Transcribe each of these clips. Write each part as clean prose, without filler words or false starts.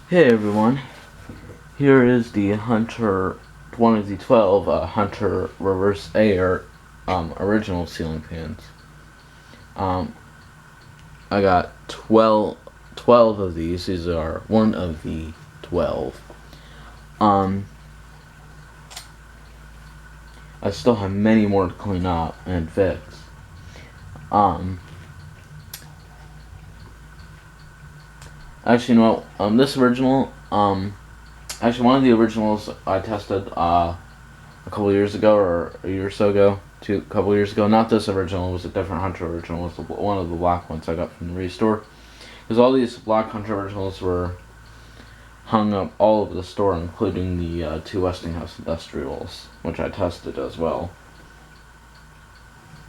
Hey everyone, here is the Hunter, one of the 12 Hunter Reverse Aire original ceiling fans. Um, I got 12 of these. These are one of the 12. Um, I still have many more to clean up and fix. Um, Actually, no. This original, actually one of the originals I tested a couple years ago, or a year or so ago, a couple years ago. Not this original, it was a different Hunter original. It was one of the black ones I got from the restore. Because all these black Hunter originals were hung up all over the store, including the two Westinghouse Industrials, which I tested as well.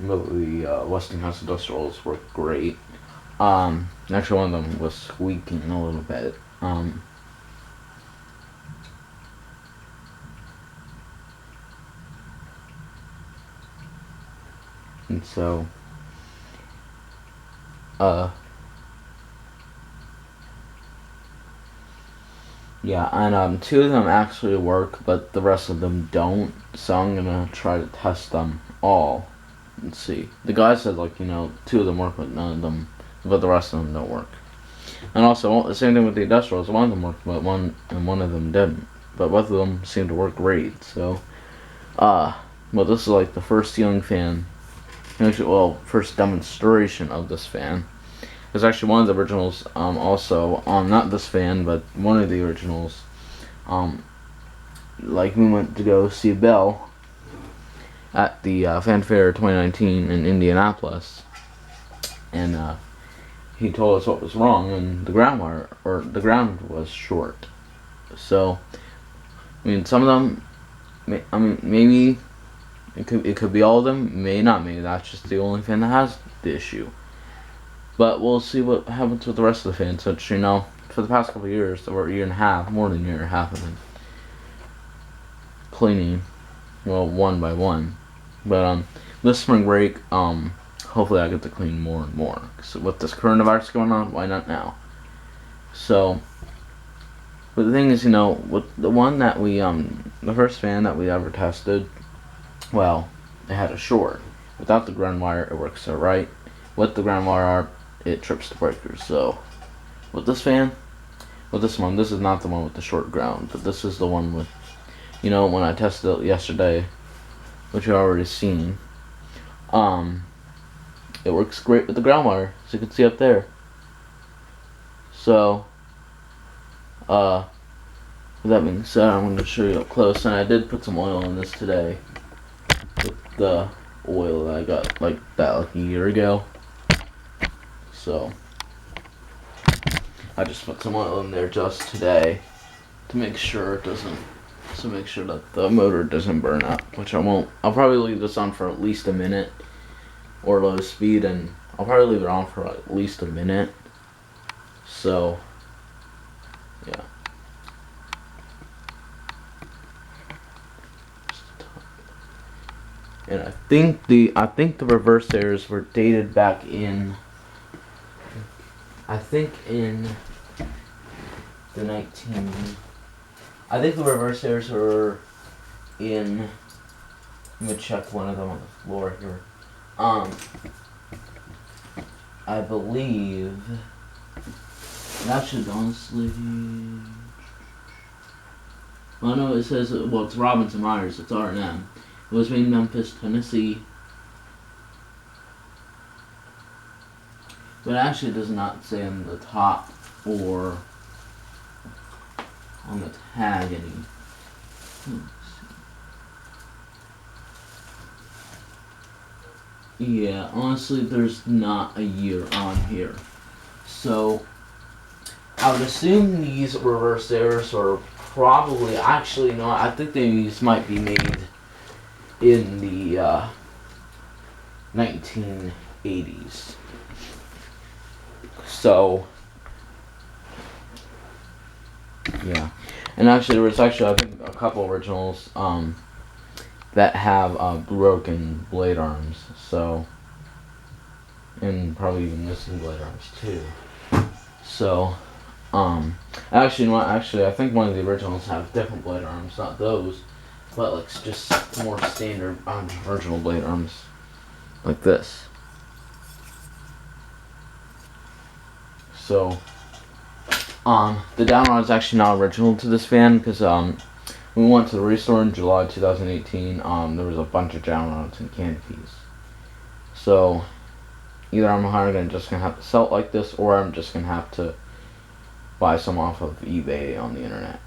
But the Westinghouse Industrials were great. Actually, one of them was squeaking a little bit. And so, yeah, and two of them actually work, but the rest of them don't. So I'm gonna try to test them all and see. The guy said two of them work, but none of them, but the rest of them don't work. And also the same thing with the industrials. One of them worked, but one of them didn't. But both of them seemed to work great. So, well, this is like the first ceiling fan. Actually, well, first demonstration of this fan. There's actually one of the originals, also, not this fan, but one of the originals, like we went to go see Bell at the Fan Fair 2019 in Indianapolis, and he told us what was wrong, and the ground wire, or the ground was short. So, I mean, some of them, maybe it could be all of them, may not, maybe that's just the only fan that has the issue. But we'll see what happens with the rest of the fans, which, for the past couple of years, or a year and a half, more than a year and a half, I've been cleaning, well, one by one. But, this spring break, hopefully I get to clean more and more. So with this coronavirus going on, why not now? So, but the thing is, with the one that we, the first fan that we ever tested, well, it had a short. Without the ground wire, it works alright. With the ground wire, it trips the breakers. So, with this fan, with this one, this is not the one with the short ground, but this is the one with, when I tested it yesterday, which you already seen, it works great with the ground wire, as you can see up there. So, with that being said, I'm going to show you up close, and I did put some oil in this today, with the oil that I got like a year ago. So, I just put some oil in there just today to make sure it doesn't, to make sure that the motor doesn't burn up, which I won't. I'll probably leave this on for at least a minute, or low speed, and I'll probably leave it on for at least a minute. So, yeah. And I think the reverse airs were dated back in, I think in the I think the reverse airs were in, let me check one of them on the floor here. I believe, actually, honestly, well, no, it says, well, it's Robinson Myers, it's R&M. It was made in Memphis, Tennessee. But actually, it does not say on the top or on the tag any. Yeah, honestly, there's not a year on here. So, I would assume these reverse airs are probably, actually, no, I think these might be made in the 1980s. So, yeah. And actually, there was actually, I think, a couple originals that have broken blade arms. So, and probably even missing blade arms too. So, Actually, you know what? Actually, I think one of the originals have different blade arms, not those, but like just more standard original blade arms, like this. So, the downrod is actually not original to this fan because we went to the restore in July 2018. There was a bunch of downrods and canopies. So, either I'm just gonna have to sell it like this, or I'm just gonna have to buy some off of eBay on the internet.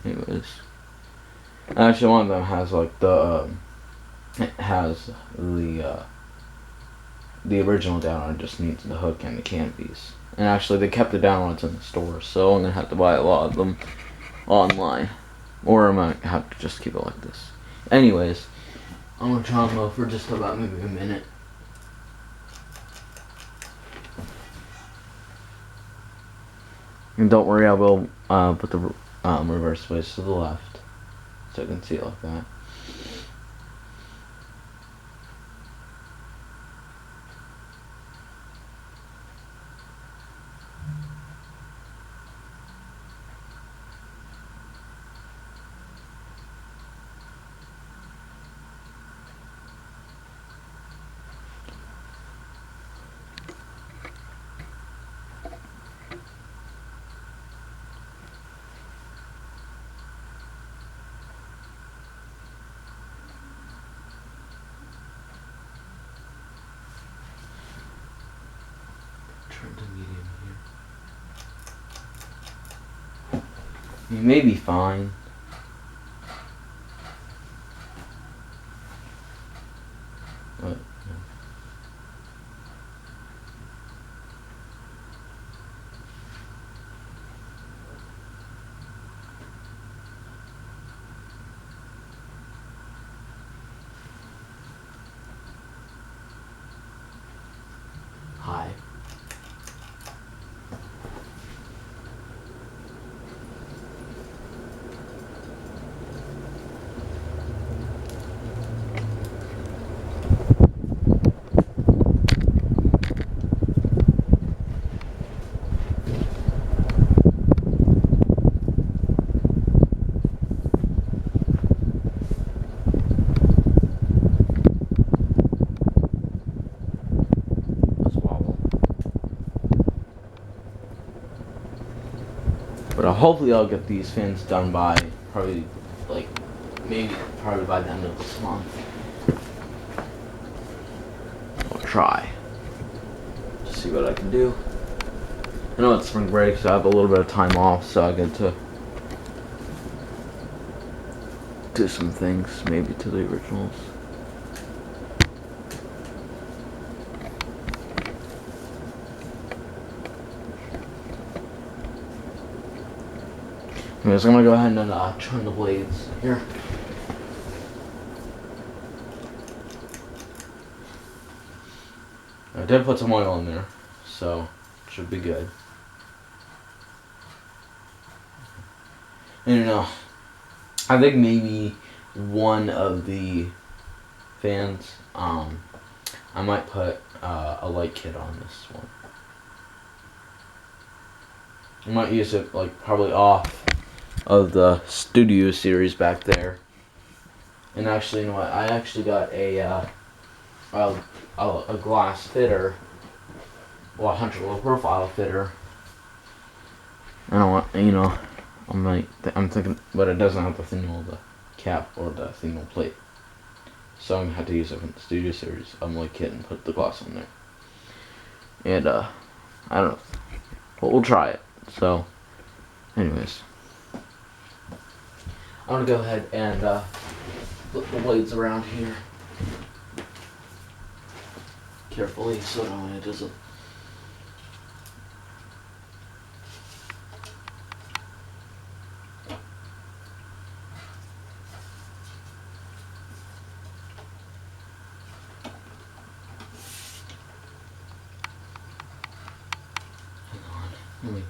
Anyways, actually, one of them has like it has the original downrod, just needs the hook and the canopies. And actually, they kept the downrods in the store, so I'm gonna have to buy a lot of them online, or I might have to just keep it like this. Anyways, I'm gonna try them out for just about maybe a minute. And don't worry, I will put the reverse switch to the left, so I can see it like that. Turn to medium here. You may be fine. But, Hi. But hopefully I'll get these fans done by probably by the end of this month. I'll try to see what I can do. I know it's spring break, so I have a little bit of time off, so I get to do some things, maybe to the originals. Anyways, I'm gonna go ahead and turn the blades here. I did put some oil in there, so it should be good. And I think maybe one of the fans, I might put a light kit on this one. I might use it like probably off of the Studio series back there. And actually, you know what? I actually got a glass fitter, well, a 100 low profile fitter. I don't want, I'm thinking, but it doesn't have the thin wall, the cap or the thin wall plate. So I'm gonna have to use it from the Studio series. I'm like kit and put the glass on there. And I don't know, but we'll try it. So, anyways, I'm gonna go ahead and put the blades around here carefully so that way it doesn't. Hang on, let me.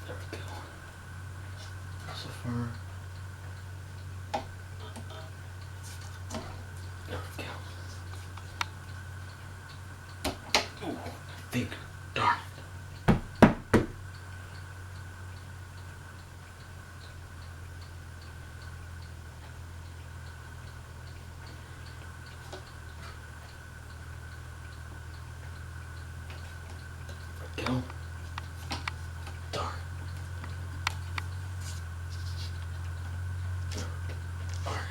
There we go. So far. finger. Darn it. Go. Darn. Darn.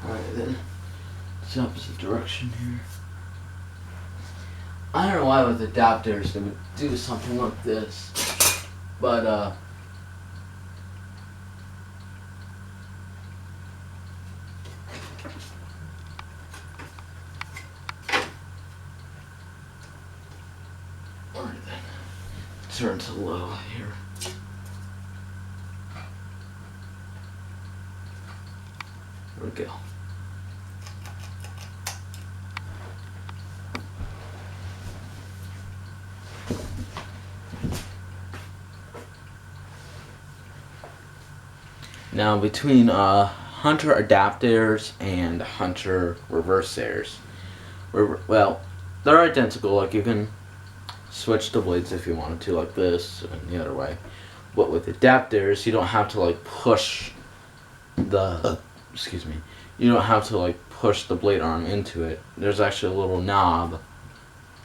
Alright then. It's the opposite direction here. I don't know why with adapters they would do something like this. But alright then. Turn to low here. There we go. Now between Hunter adapters and Hunter reverse airs, well, they're identical. Like you can switch the blades if you wanted to, like this and the other way. But with adapters, you don't have to like push the excuse me. You don't have to like push the blade arm into it. There's actually a little knob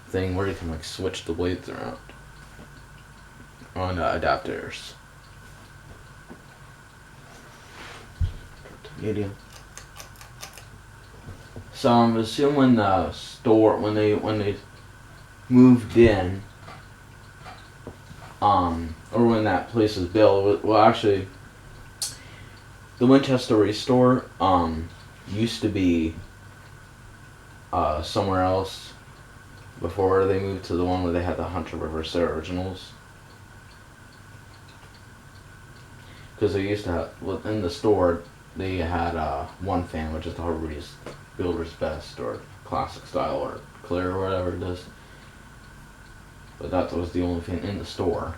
thing where you can like switch the blades around on adapters. Medium. So I'm assuming the store when they moved in, or when that place was built. Well, actually, the Winchester Restore used to be somewhere else before they moved to the one where they had the Hunter Reverse Air originals. Because they used to have within the store. They had one fan, which is the Harvey's Builder's Best or Classic Style or Clear or whatever it is. But that was the only fan in the store.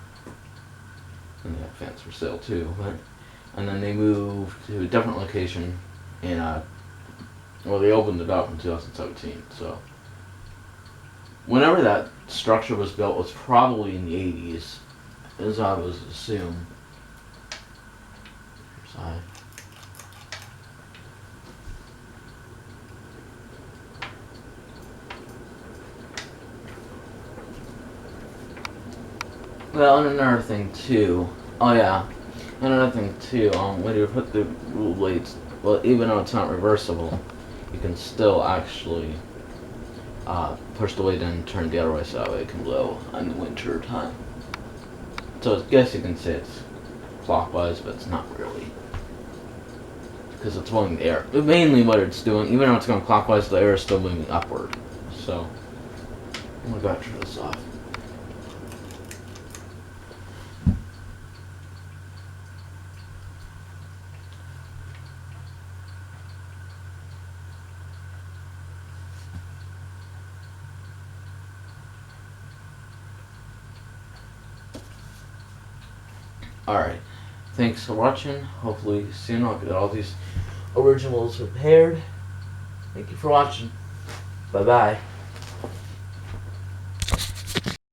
And they had fans for sale too. And then they moved to a different location in well, they opened it up in 2017. So whenever that structure was built was probably in the 80s, as I was assume. Sorry. Well, and another thing too. Oh yeah, another thing too. When you put the rule blades, well, even though it's not reversible, you can still actually push the blade in and turn the other way so that way it can blow in the winter time. So I guess you can say it's clockwise, but it's not really, because it's blowing the air. But mainly what it's doing, even though it's going clockwise, the air is still moving upward. So I'm gonna go ahead and turn this off. Alright, thanks for watching. Hopefully soon I'll get all these originals repaired. Thank you for watching. Bye bye.